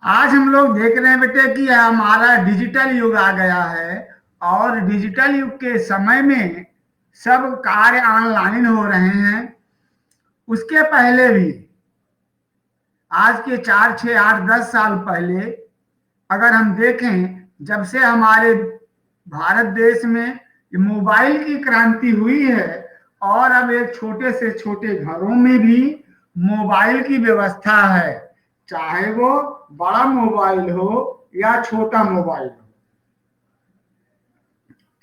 आज हम लोग देख रहे हैं बेटे कि हमारा डिजिटल युग आ गया है। और डिजिटल युग के समय में सब कार्य ऑनलाइन हो रहे हैं। उसके पहले भी आज के 4, 6, 8, 10 साल पहले अगर हम देखें, जब से हमारे भारत देश में मोबाइल की क्रांति हुई है और अब एक छोटे से छोटे घरों में भी मोबाइल की व्यवस्था है, चाहे वो बड़ा मोबाइल हो या छोटा मोबाइल हो।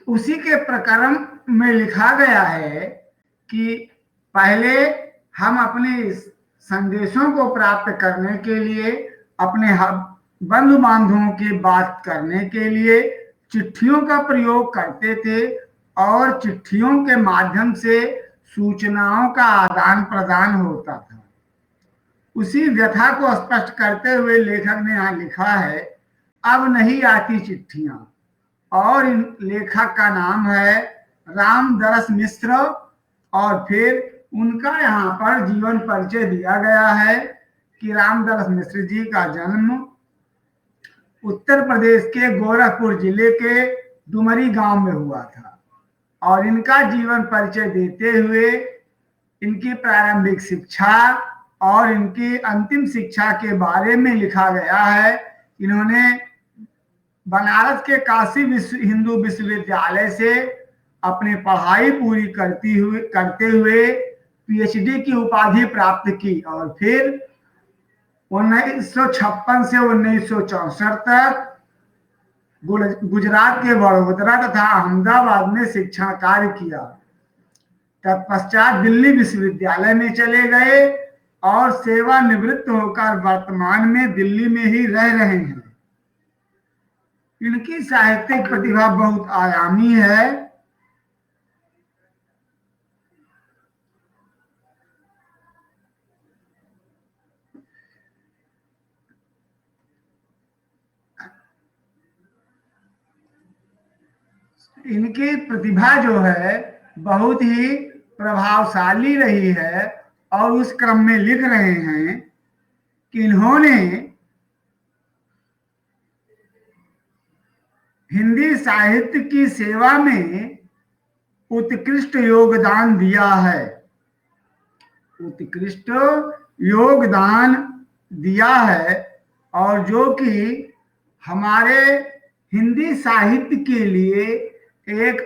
उसी के प्रकरण में लिखा गया है कि पहले हम अपने संदेशों को प्राप्त करने के लिए, अपने बंधु बांधवों की बात करने के लिए चिट्ठियों का प्रयोग करते थे और चिट्ठियों के माध्यम से सूचनाओं का आदान प्रदान होता था। उसी व्यथा को स्पष्ट करते हुए लेखक ने यहाँ लिखा है, अब नहीं आती चिट्ठियां। और इन लेखक का नाम है रामदरस मिश्र। और फिर उनका यहाँ पर जीवन परिचय दिया गया है कि रामदरस मिश्र जी का जन्म उत्तर प्रदेश के गोरखपुर जिले के डुमरी गांव में हुआ था। और इनका जीवन परिचय देते हुए इनकी प्रारंभिक शिक्षा और इनकी अंतिम शिक्षा के बारे में लिखा गया है। इन्होंने बनारस के काशी हिंदू विश्वविद्यालय से अपनी पढ़ाई पूरी करते हुए पीएचडी की उपाधि प्राप्त की और फिर 1956 से 1964 तक गुजरात के वडोदरा तथा अहमदाबाद में शिक्षण कार्य किया। तत्पश्चात दिल्ली विश्वविद्यालय में चले गए और सेवानिवृत्त होकर वर्तमान में दिल्ली में ही रह रहे हैं। इनकी साहित्यिक प्रतिभा बहुत आयामी है। इनकी प्रतिभा जो है बहुत ही प्रभावशाली रही है और उस क्रम में लिख रहे हैं कि इन्होंने हिंदी साहित्य की सेवा में उत्कृष्ट योगदान दिया है। उत्कृष्ट योगदान दिया है और जो कि हमारे हिंदी साहित्य के लिए एक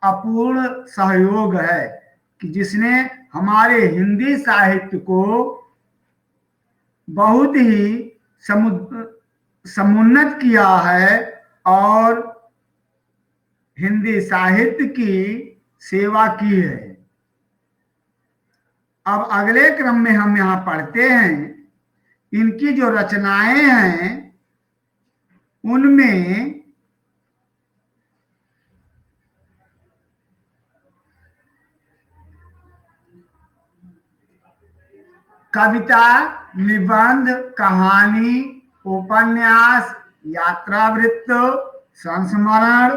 अपूर्ण सहयोग है कि जिसने हमारे हिंदी साहित्य को बहुत ही समुन्नत किया है और हिंदी साहित्य की सेवा की है। अब अगले क्रम में हम यहाँ पढ़ते हैं, इनकी जो रचनाएं हैं उनमें कविता, निबंध, कहानी, उपन्यास, यात्रावृत्त, संस्मरण,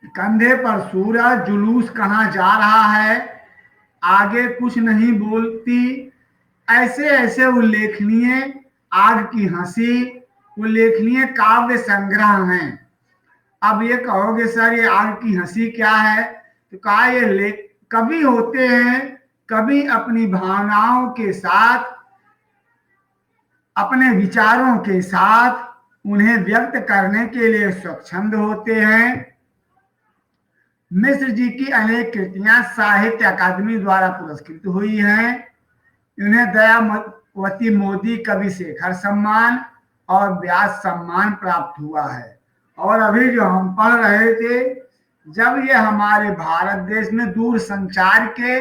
कंधे पर सूरज, जुलूस कहाँ जा रहा है, आगे कुछ नहीं बोलती, ऐसे ऐसे उल्लेखनीय, आग की हंसी, उल्लेखनीय काव्य संग्रह हैं। अब ये कहोगे सर ये आग की हंसी क्या है, तो कहा ये कवि होते हैं, कवि अपनी भावनाओं के साथ, अपने विचारों के साथ उन्हें व्यक्त करने के लिए स्वच्छंद होते हैं। मिश्र जी की अनेक कृतियां साहित्य अकादमी द्वारा पुरस्कृत हुई हैं। इन्हें दयावती मोदी कवि शेखर सम्मान और व्यास सम्मान प्राप्त हुआ है। और अभी जो हम पढ़ रहे थे, जब ये हमारे भारत देश में दूर संचार के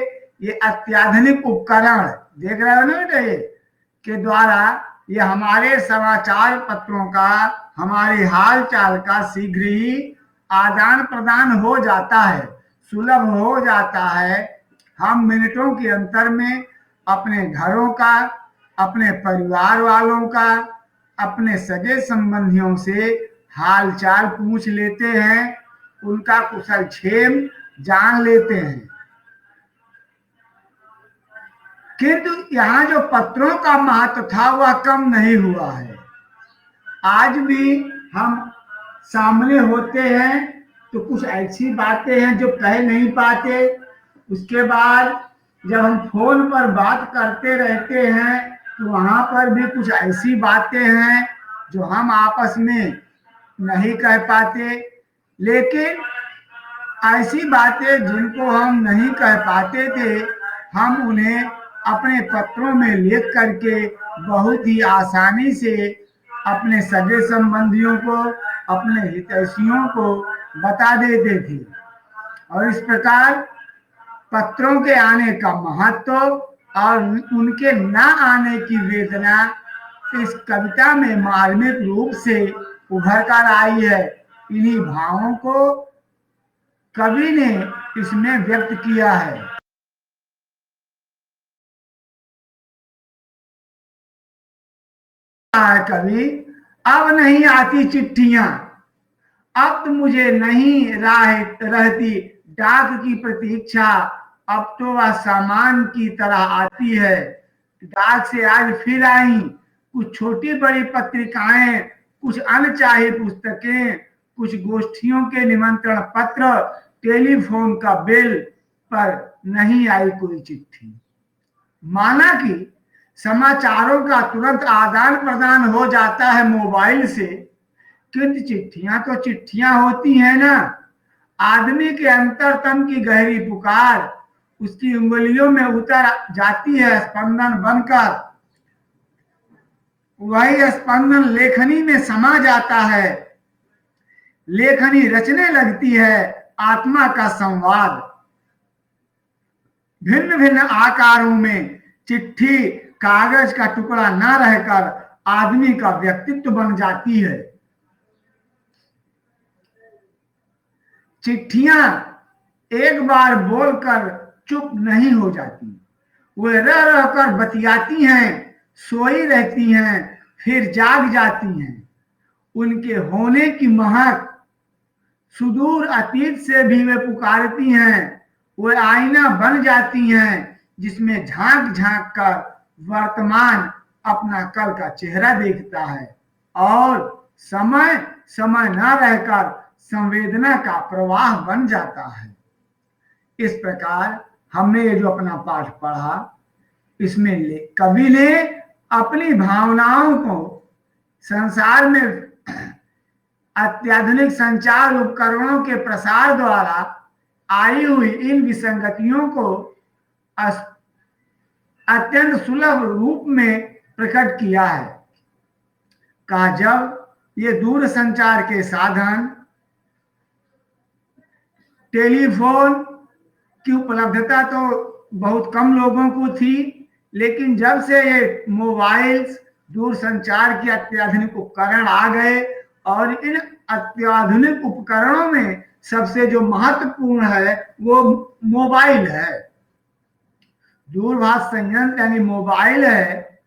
ये अत्याधुनिक उपकरण देख रहे हो ना बेटा, ये के द्वारा ये हमारे समाचार पत्रों का, हमारे हाल चाल का शीघ्र ही आदान प्रदान हो जाता है, सुलभ हो जाता है। हम मिनटों के अंतर में अपने घरों का, अपने परिवार वालों का, अपने सगे संबंधियों से हाल चाल पूछ लेते हैं, उनका कुशल क्षेम जान लेते हैं। किंतु यहाँ जो पत्रों का महत्व था वह कम नहीं हुआ है। आज भी हम सामने होते हैं तो कुछ ऐसी बातें हैं जो कह नहीं पाते, उसके बाद जब हम फोन पर बात करते रहते हैं तो वहां पर भी कुछ ऐसी बातें हैं जो हम आपस में नहीं कह पाते। लेकिन ऐसी बातें जिनको हम नहीं कह पाते थे, हम उन्हें अपने पत्रों में लिख करके बहुत ही आसानी से अपने सगे संबंधियों को, अपने हितैषियों को बता देते थे। और इस प्रकार पत्रों के आने का महत्व और उनके ना आने की वेदना इस कविता में मार्मिक रूप से उभर कर आई है। इन्हीं भावों को कवि ने इसमें व्यक्त किया है। कवि, अब नहीं आती चिट्ठियां, अब तो मुझे नहीं रहती डाक की प्रतीक्षा, अब तो वह सामान की तरह आती है। डाक से आज फिर आई कुछ छोटी बड़ी पत्रिकाएं, कुछ अनचाही पुस्तकें, कुछ गोष्ठियों के निमंत्रण पत्र, टेलीफोन का बिल, पर नहीं आई कोई चिट्ठी। माना कि समाचारों का तुरंत आदान प्रदान हो जाता है मोबाइल से, किंतु चिट्ठियां तो चिट्ठियां होती हैं ना। आदमी के अंतरतम की गहरी पुकार उसकी उंगलियों में उतर जाती है स्पंदन बनकर, वही स्पंदन लेखनी में समा जाता है। लेखनी रचने लगती है आत्मा का संवाद। भिन्न भिन्न आकारों में चिट्ठी कागज का टुकड़ा न रहकर आदमी का व्यक्तित्व बन जाती है। चिट्ठियां एक बार बोलकर चुप नहीं हो जाती, वे रह रहकर बतियाती हैं, सोई रहती हैं, फिर जाग जाती हैं। उनके होने की महक सुदूर अतीत से भी वे पुकारती हैं। वे आईना बन जाती हैं जिसमें झांक झांक कर वर्तमान अपना कल का चेहरा देखता है और समय समय न रहकर संवेदना का प्रवाह बन जाता है। इस प्रकार हमने ये जो अपना पाठ पढ़ा, इसमें कवि ने अपनी भावनाओं को संसार में अत्याधुनिक संचार उपकरणों के प्रसार द्वारा आई हुई इन विसंगतियों को अत्यंत सुलभ रूप में प्रकट किया है। कहा जब ये दूर संचार के साधन, टेलीफोन की उपलब्धता तो बहुत कम लोगों को थी, लेकिन जब से ये मोबाइल्स, दूर संचार के अत्याधुनिक उपकरण आ गए और इन अत्याधुनिक उपकरणों में सबसे जो महत्वपूर्ण है वो मोबाइल है। दूरभाष संयंत्र यानी मोबाइल है,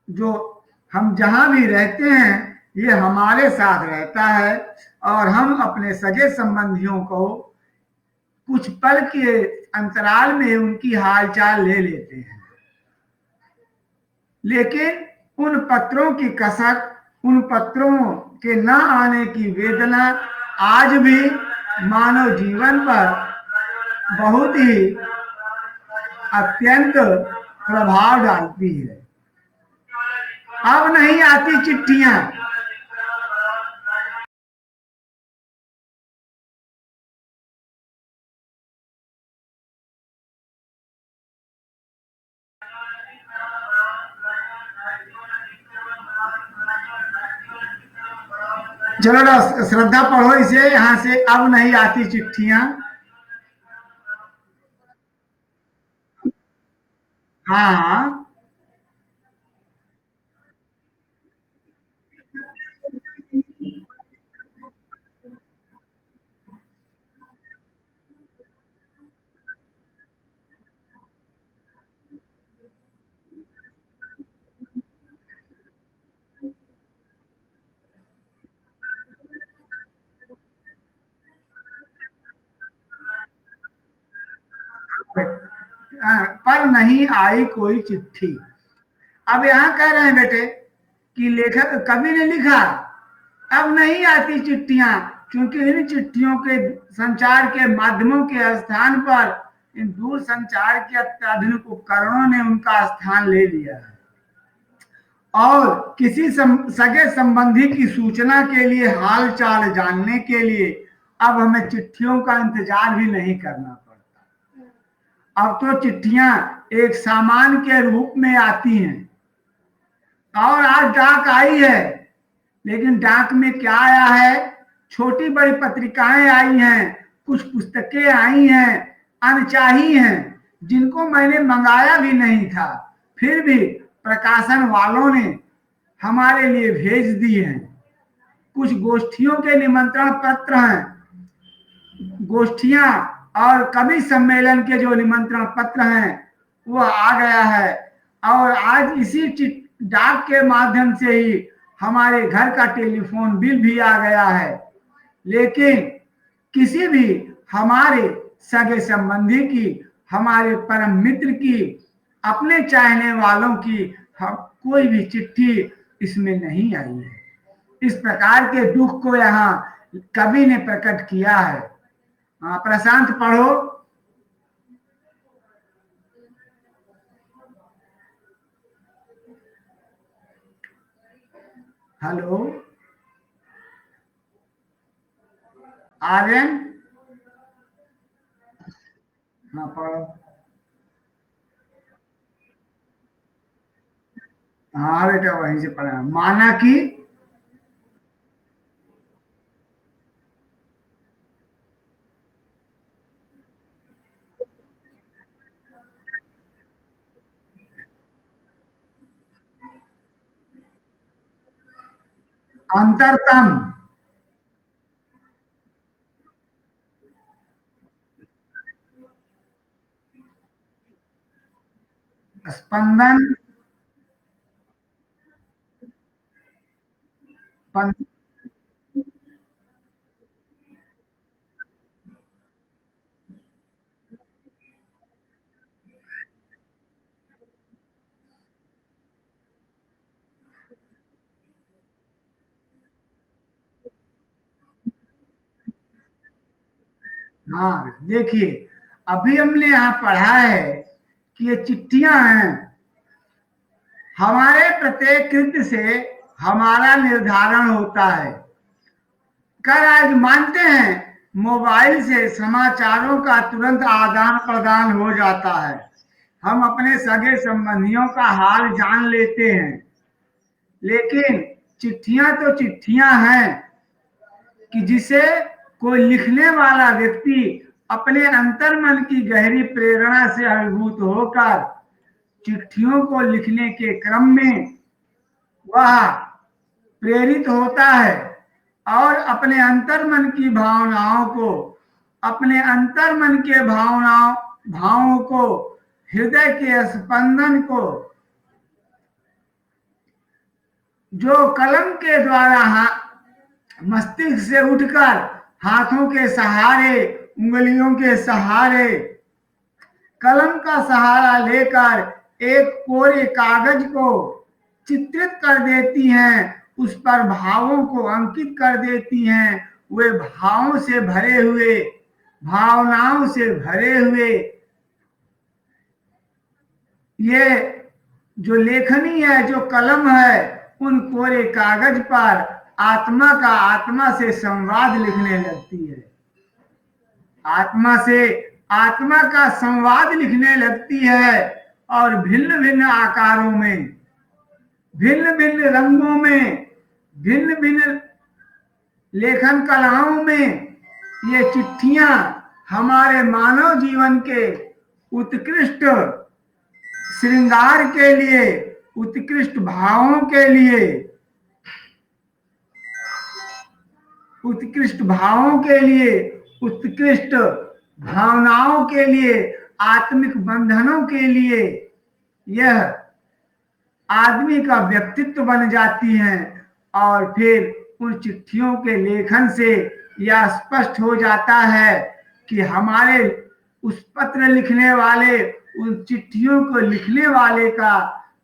जो हम जहां भी रहते हैं ये हमारे साथ रहता है और हम अपने सगे संबंधियों को कुछ पल के अंतराल में उनकी हालचाल ले लेते हैं। लेकिन उन पत्रों की कसक, उन पत्रों के न आने की वेदना आज भी मानव जीवन पर बहुत ही अत्यंत प्रभाव डालती है। अब नहीं आती चिट्ठियां, चलो ना श्रद्धा पढ़ो इसे यहां से। अब नहीं आती चिट्ठियां। हाँ हाँ, पर नहीं आई कोई चिट्ठी। अब यहां कह रहे हैं बेटे कि लेखक कवि ने लिखा अब नहीं आती चिट्ठियां, क्योंकि इन चिट्ठियों के संचार के माध्यमों के स्थान पर इन दूर संचार के अत्याधुनिक उपकरणों ने उनका स्थान ले लिया है। और किसी सगे संबंधी की सूचना के लिए, हाल चाल जानने के लिए अब हमें चिट्ठियों का इंतजार भी नहीं करना पड़ता। अब तो चिट्ठियां एक सामान के रूप में आती हैं। और आज डाक आई है, लेकिन डाक में क्या आया है? छोटी बड़ी पत्रिकाएं आई हैं, कुछ पुस्तकें आई हैं, अनचाही हैं, जिनको मैंने मंगाया भी नहीं था, फिर भी प्रकाशन वालों ने हमारे लिए भेज दी हैं। कुछ गोष्ठियों के निमंत्रण पत्र हैं, गोष्ठियां और कवि सम्मेलन के जो निमंत्रण पत्र हैं वो आ गया है। और आज इसी डाक के माध्यम से ही हमारे घर का टेलीफोन बिल भी आ गया है। लेकिन किसी भी हमारे सगे संबंधी की, हमारे परम मित्र की, अपने चाहने वालों की कोई भी चिट्ठी इसमें नहीं आई है। इस प्रकार के दुख को यहाँ कवि ने प्रकट किया है। प्रशांत पढ़ो। हेलो आर्यन, हाँ पढ़ो। हाँ बेटा वहीं से पढ़ा। माना कि अंतरतम स्पंदन हाँ देखिए, अभी हमने यहाँ पढ़ा है कि ये चिट्ठियां हैं। हमारे प्रत्येक कृत्य से हमारा निर्धारण होता है। कर आज मानते हैं मोबाइल से समाचारों का तुरंत आदान प्रदान हो जाता है। हम अपने सगे संबंधियों का हाल जान लेते हैं। लेकिन चिट्ठियां तो चिट्ठियां हैं कि जिसे कोई लिखने वाला व्यक्ति अपने अंतर्मन की गहरी प्रेरणा से अभिभूत होकर चिट्ठियों को लिखने के क्रम में वह प्रेरित होता है और अपने अंतर्मन की भावनाओं को, अपने अंतर्मन के भावों को, हृदय के स्पंदन को जो कलम के द्वारा मस्तिष्क से उठकर हाथों के सहारे, उंगलियों के सहारे, कलम का सहारा लेकर एक कोरे कागज को चित्रित कर देती हैं, उस पर भावों को अंकित कर देती हैं। वे भावों से भरे हुए, भावनाओं से भरे हुए ये जो लेखनी है, जो कलम है, उन कोरे कागज पर आत्मा का आत्मा से संवाद लिखने लगती है। आत्मा से आत्मा का संवाद लिखने लगती है और भिन्न भिन्न आकारों में, भिन्न भिन्न रंगों में, भिन्न भिन्न लेखन कलाओं में ये चिट्ठियां हमारे मानव जीवन के उत्कृष्ट श्रृंगार के लिए, उत्कृष्ट भावों के लिए, उत्कृष्ट भावों के लिए, उत्कृष्ट भावनाओं के लिए, आत्मिक बंधनों के लिए यह आदमी का व्यक्तित्व बन जाती हैं। और फिर उन चिट्ठियों के लेखन से यह स्पष्ट हो जाता है कि हमारे उस पत्र लिखने वाले, उन चिट्ठियों को लिखने वाले का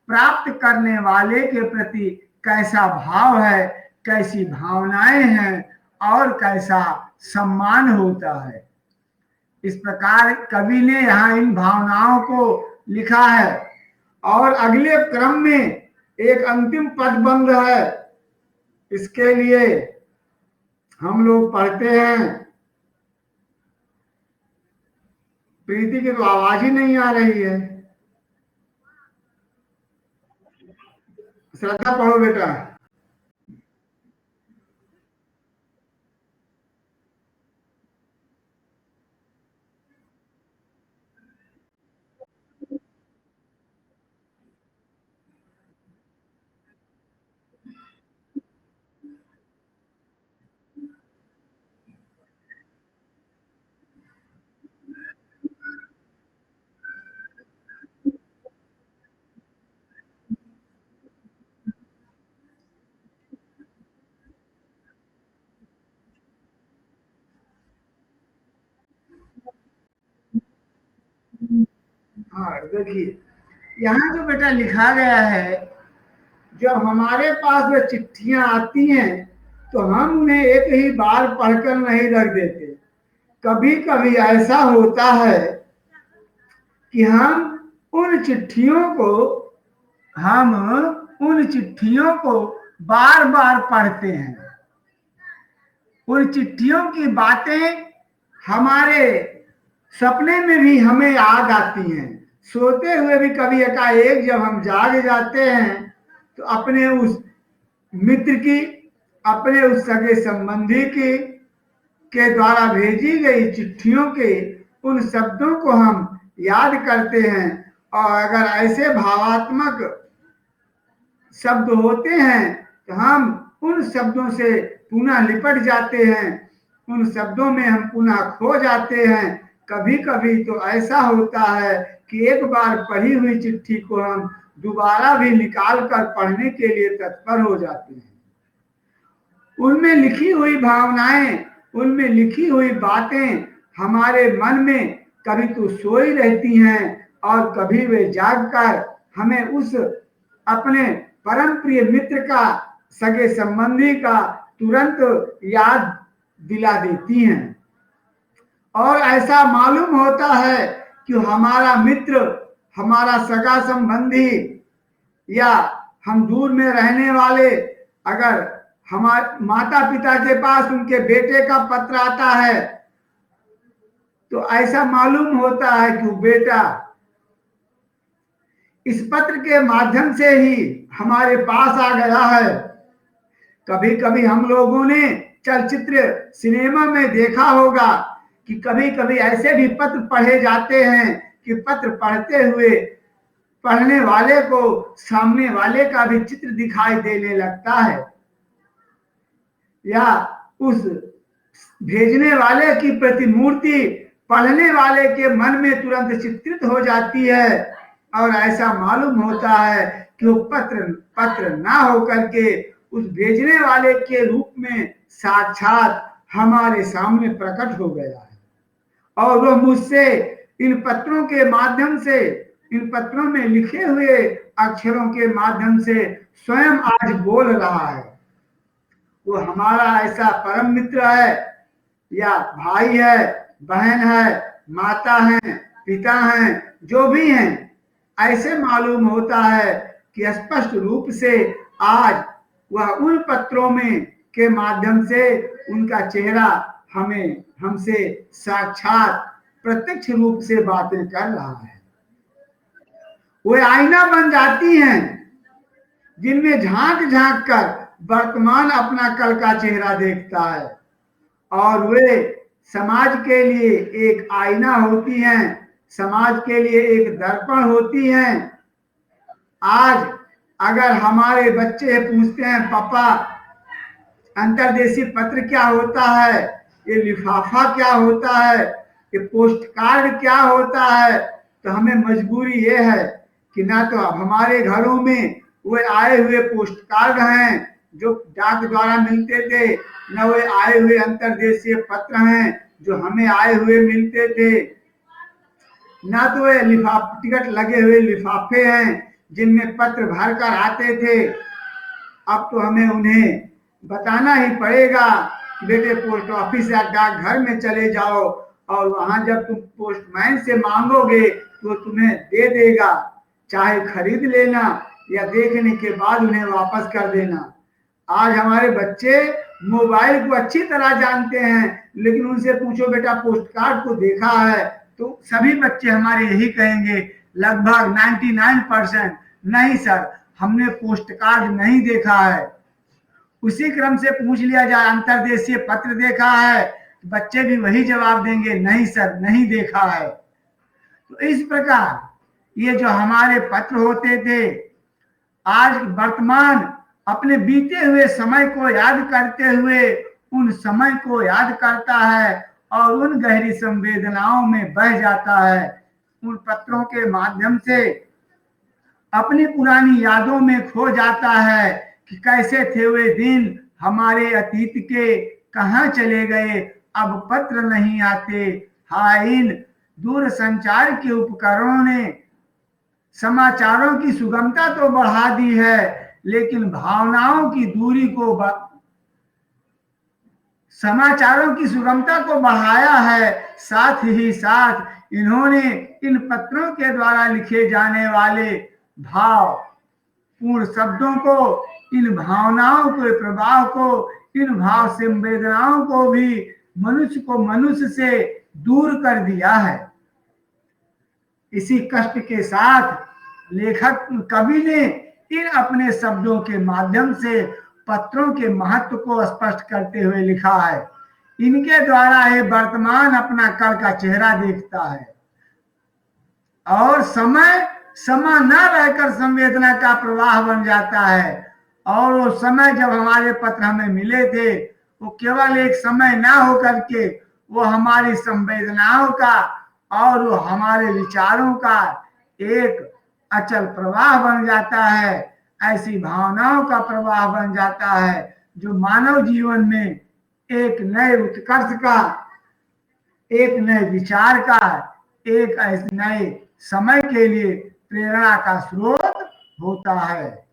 प्राप्त करने वाले के प्रति कैसा भाव है, कैसी भावनाएं हैं और कैसा सम्मान होता है। इस प्रकार कवि ने यहाँ इन भावनाओं को लिखा है। और अगले क्रम में एक अंतिम पदबंध है, इसके लिए हम लोग पढ़ते हैं। प्रीति की तो आवाज ही नहीं आ रही है। श्रद्धा पढ़ो बेटा। हाँ देखिए, यहाँ जो बेटा लिखा गया है, जब हमारे पास वो चिट्ठियां आती हैं तो हम उन्हें एक ही बार पढ़कर नहीं रख देते। कभी कभी ऐसा होता है कि हम उन चिट्ठियों को बार बार पढ़ते हैं। उन चिट्ठियों की बातें हमारे सपने में भी हमें याद आती हैं। सोते हुए भी कभी एकाएक जब हम जाग जाते हैं तो अपने उस मित्र की, अपने उस सगे संबंधी की के द्वारा भेजी गई चिट्ठियों के उन शब्दों को हम याद करते हैं। और अगर ऐसे भावात्मक शब्द होते हैं तो हम उन शब्दों से पुनः लिपट जाते हैं, उन शब्दों में हम पुनः खो जाते हैं। कभी कभी तो ऐसा होता है कि एक बार पढ़ी हुई चिट्ठी को हम दोबारा भी निकाल कर पढ़ने के लिए तत्पर हो जाते हैं। उनमें लिखी हुई भावनाएं, उनमें लिखी हुई बातें हमारे मन में कभी तो सोई रहती हैं और कभी वे जागकर हमें उस अपने परम प्रिय मित्र का, सगे संबंधी का तुरंत याद दिला देती हैं। और ऐसा मालूम होता है कि हमारा मित्र, हमारा सगा संबंधी या हम दूर में रहने वाले, अगर हमारे माता पिता के पास उनके बेटे का पत्र आता है तो ऐसा मालूम होता है कि बेटा इस पत्र के माध्यम से ही हमारे पास आ गया है। कभी कभी हम लोगों ने चलचित्र सिनेमा में देखा होगा कि कभी कभी ऐसे भी पत्र पढ़े जाते हैं कि पत्र पढ़ते हुए पढ़ने वाले को सामने वाले का भी चित्र दिखाई देने लगता है, या उस भेजने वाले की प्रतिमूर्ति पढ़ने वाले के मन में तुरंत चित्रित हो जाती है। और ऐसा मालूम होता है कि वो पत्र ना होकर के उस भेजने वाले के रूप में साक्षात हमारे सामने प्रकट हो गया है। और वो मुझसे इन पत्रों के माध्यम से, इन पत्रों में लिखे हुए अक्षरों के माध्यम से स्वयं आज बोल रहा है। वो हमारा ऐसा परम मित्र है, या भाई है, बहन है, माता है, पिता हैं, जो भी हैं, ऐसे मालूम होता है कि स्पष्ट रूप से आज वह उन पत्रों में के माध्यम से उनका चेहरा हमें हमसे साक्षात प्रत्यक्ष रूप से बातें कर रहा है। वे आईना बन जाती हैं जिनमें झांक झांक कर वर्तमान अपना कल का चेहरा देखता है। और वे समाज के लिए एक आईना होती हैं, समाज के लिए एक दर्पण होती हैं। आज अगर हमारे बच्चे पूछते हैं पापा अंतर्देशीय पत्र क्या होता है, ये लिफाफा क्या होता है, ये पोस्ट कार्ड क्या होता है, तो हमें मजबूरी ये है कि ना तो अब हमारे घरों में वे आए हुए पोस्ट कार्ड हैं जो डाक द्वारा मिलते थे, न वे आए हुए अंतर्देशीय पत्र हैं जो हमें आए हुए मिलते थे। ना तो ये टिकट लगे हुए लिफाफे हैं जिनमें पत्र भर कर आते थे। अब तो हमें उन्हें बताना ही पड़ेगा कि बेटे पोस्ट ऑफिस या डाकघर में चले जाओ, और वहां जब तुम पोस्टमैन से मांगोगे तो तुम्हें दे देगा, चाहे खरीद लेना या देखने के बाद उन्हें वापस कर देना। आज हमारे बच्चे मोबाइल को अच्छी तरह जानते हैं, लेकिन उनसे पूछो बेटा पोस्ट कार्ड को देखा है, तो सभी बच्चे हमारे यही कहेंगे, लगभग 99% नहीं सर, हमने पोस्ट कार्ड नहीं देखा है। उसी क्रम से पूछ लिया जाए अंतर्देशीय पत्र देखा है, बच्चे भी वही जवाब देंगे, नहीं सर नहीं देखा है। तो इस प्रकार ये जो हमारे पत्र होते थे, आज वर्तमान अपने बीते हुए समय को याद करते हुए उन समय को याद करता है और उन गहरी संवेदनाओं में बह जाता है। उन पत्रों के माध्यम से अपनी पुरानी यादों में खो जाता है कि कैसे थे वे दिन हमारे अतीत के, कहां चले गए, अब पत्र नहीं आते। हाय, इन दूर संचार के उपकरणों ने समाचारों की सुगमता तो बढ़ा दी है, लेकिन भावनाओं की दूरी को समाचारों की सुगमता को बढ़ाया है। साथ ही साथ इन्होंने इन पत्रों के द्वारा लिखे जाने वाले भाव पूर्ण शब्दों को, इन भावनाओं के प्रभाव को, इन भाव संवेदनाओं को भी मनुष्य को मनुष्य से दूर कर दिया है। इसी कष्ट के साथ लेखक कवि ने इन अपने शब्दों के माध्यम से पत्रों के महत्व को स्पष्ट करते हुए लिखा है। इनके द्वारा ये वर्तमान अपना कल का चेहरा देखता है और समय समय न रहकर संवेदना का प्रवाह बन जाता है। और वो समय जब हमारे पत्र हमें मिले थे, वो केवल एक समय ना होकर के वो हमारी संवेदनाओं का और वो हमारे विचारों का एक अचल प्रवाह बन जाता है। ऐसी भावनाओं का प्रवाह बन जाता है जो मानव जीवन में एक नए उत्कर्ष का, एक नए विचार का, एक ऐसे नए समय के लिए प्रेरणा का स्रोत होता है।